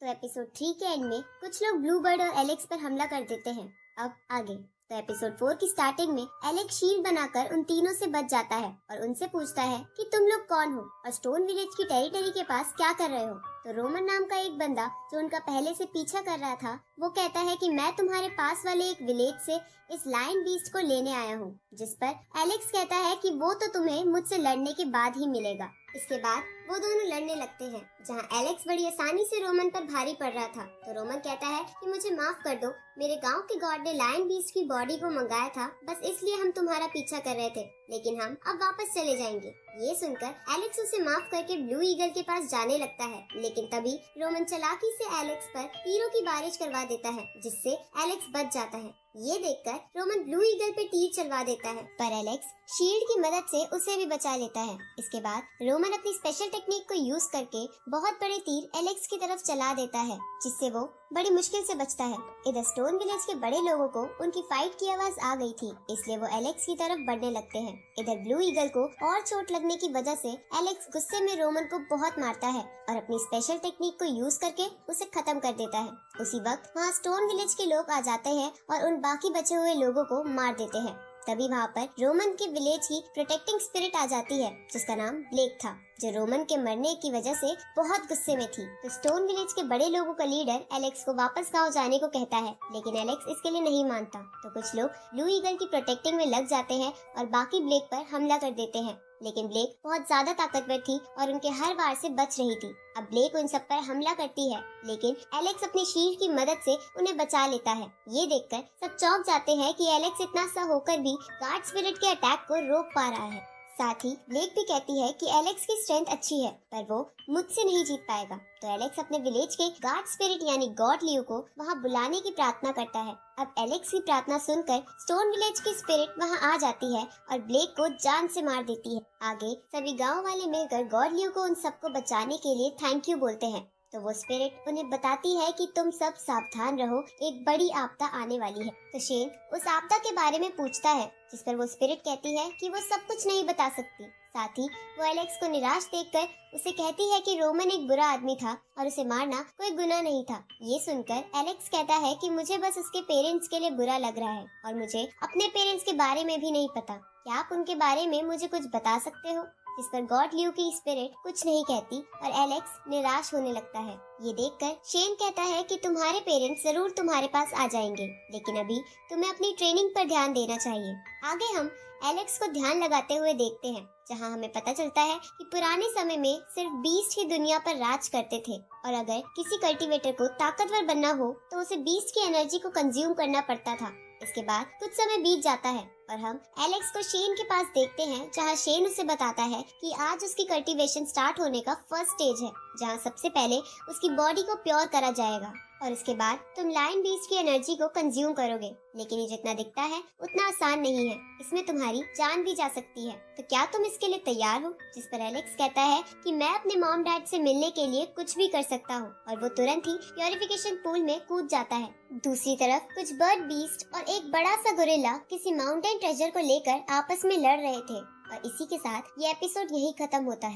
तो एपिसोड 3 के एंड में कुछ लोग ब्लूबर्ड और एलेक्स पर हमला कर देते हैं। अब आगे तो एपिसोड 4 की स्टार्टिंग में एलेक्स शील्ड बनाकर उन तीनों से बच जाता है और उनसे पूछता है कि तुम लोग कौन हो और स्टोन विलेज की टेरिटरी के पास क्या कर रहे हो। तो रोमन नाम का एक बंदा जो उनका पहले से पीछा कर रहा था वो कहता है कि मैं तुम्हारे पास वाले एक विलेज से इस लायन बीस्ट को लेने आया हूँ, जिस पर एलेक्स कहता है कि वो तो तुम्हें मुझसे लड़ने के बाद ही मिलेगा। इसके बाद वो दोनों लड़ने लगते हैं, जहाँ एलेक्स बड़ी आसानी से रोमन पर भारी पड़ रहा था। तो रोमन कहता है कि मुझे माफ कर दो, मेरे गांव के गॉड ने लायन बीस्ट की बॉडी को मंगाया था, बस इसलिए हम तुम्हारा पीछा कर रहे थे, लेकिन हम अब वापस चले जाएंगे। ये सुनकर एलेक्स उसे माफ करके ब्लू ईगल के पास जाने लगता है, लेकिन तभी रोमन चालाकी से एलेक्स पर तीरों की बारिश करवा देता है, जिससे एलेक्स बच जाता है। ये देखकर रोमन ब्लू ईगल पे तीर चलवा देता है, पर एलेक्स शील्ड की मदद से उसे भी बचा लेता है। इसके बाद रोमन अपनी स्पेशल टेक्निक को यूज करके बहुत बड़े तीर एलेक्स की तरफ चला देता है, जिससे वो बड़ी मुश्किल से बचता है। इधर स्टोन विलेज के बड़े लोगों को उनकी फाइट की आवाज आ गई थी, इसलिए वो एलेक्स की तरफ बढ़ने लगते हैं। इधर ब्लू ईगल को और चोट लगने की वजह से एलेक्स गुस्से में रोमन को बहुत मारता है और अपनी स्पेशल टेक्निक को यूज करके उसे खत्म कर देता है। उसी वक्त वहाँ स्टोन विलेज के लोग आ जाते हैं और उन बाकी बचे हुए लोगों को मार देते हैं। तभी वहाँ पर रोमन के विलेज की प्रोटेक्टिंग स्पिरिट आ जाती है, जिसका नाम ब्लेक था, जो रोमन के मरने की वजह से बहुत गुस्से में थी। तो स्टोन विलेज के बड़े लोगों का लीडर एलेक्स को वापस गांव जाने को कहता है, लेकिन एलेक्स इसके लिए नहीं मानता। तो कुछ लोग ब्लू ईगल की प्रोटेक्टिंग में लग जाते हैं और बाकी ब्लेक पर हमला कर देते हैं, लेकिन ब्लेक बहुत ज्यादा ताकतवर थी और उनके हर वार से बच रही थी। अब ब्लेक उन सब पर हमला करती है, लेकिन एलेक्स अपनी शील्ड की मदद से उन्हें बचा लेता है। ये देखकर सब चौंक जाते हैं कि एलेक्स इतना सा होकर भी गार्ड स्पिरिट के अटैक को रोक पा रहा है। साथ ही ब्लेक भी कहती है कि एलेक्स की स्ट्रेंथ अच्छी है, पर वो मुझसे नहीं जीत पाएगा। तो एलेक्स अपने विलेज के गार्ड स्पिरिट यानी गॉड लियो को वहाँ बुलाने की प्रार्थना करता है। अब एलेक्स की प्रार्थना सुनकर स्टोन विलेज की स्पिरिट वहाँ आ जाती है और ब्लेक को जान से मार देती है। आगे सभी गांव वाले मिलकर गॉड लियो को उन सबको बचाने के लिए थैंक यू बोलते हैं। तो वो स्पिरिट उन्हें बताती है कि तुम सब सावधान रहो, एक बड़ी आपदा आने वाली है। तो शेन उस आपदा के बारे में पूछता है, जिस पर वो स्पिरिट कहती है कि वो सब कुछ नहीं बता सकती। साथ ही वो एलेक्स को निराश देखकर उसे कहती है कि रोमन एक बुरा आदमी था और उसे मारना कोई गुनाह नहीं था। ये सुनकर एलेक्स कहता है कि मुझे बस उसके पेरेंट्स के लिए बुरा लग रहा है और मुझे अपने पेरेंट्स के बारे में भी नहीं पता। क्या आप उनके बारे में मुझे कुछ बता सकते हो? इस पर गॉड लियो की स्पिरिट कुछ नहीं कहती और एलेक्स निराश होने लगता है। ये देखकर शेन कहता है कि तुम्हारे पेरेंट्स जरूर तुम्हारे पास आ जाएंगे, लेकिन अभी तुम्हें अपनी ट्रेनिंग पर ध्यान देना चाहिए। आगे हम एलेक्स को ध्यान लगाते हुए देखते हैं, जहां हमें पता चलता है कि पुराने समय में सिर्फ बीस्ट ही दुनिया पर राज करते थे और अगर किसी कल्टीवेटर को ताकतवर बनना हो तो उसे बीस्ट की एनर्जी को कंज्यूम करना पड़ता था। इसके बाद कुछ समय बीत जाता है और हम एलेक्स को शेन के पास देखते हैं, जहां शेन उसे बताता है कि आज उसकी कल्टीवेशन स्टार्ट होने का फर्स्ट स्टेज है, जहां सबसे पहले उसकी बॉडी को प्योर करा जाएगा और इसके बाद तुम लायन बीस्ट की एनर्जी को कंज्यूम करोगे। लेकिन ये जितना दिखता है उतना आसान नहीं है, इसमें तुम्हारी जान भी जा सकती है। तो क्या तुम इसके लिए तैयार हो? जिस पर एलेक्स कहता है कि मैं अपने मॉम डैड से मिलने के लिए कुछ भी कर सकता हूँ और वो तुरंत ही प्योरिफिकेशन पूल में कूद जाता है। दूसरी तरफ कुछ बर्ड बीस्ट और एक बड़ा सा गोरिल्ला किसी माउंटेन ट्रेजर को लेकर आपस में लड़ रहे थे और इसी के साथ ये एपिसोड यही खत्म होता है।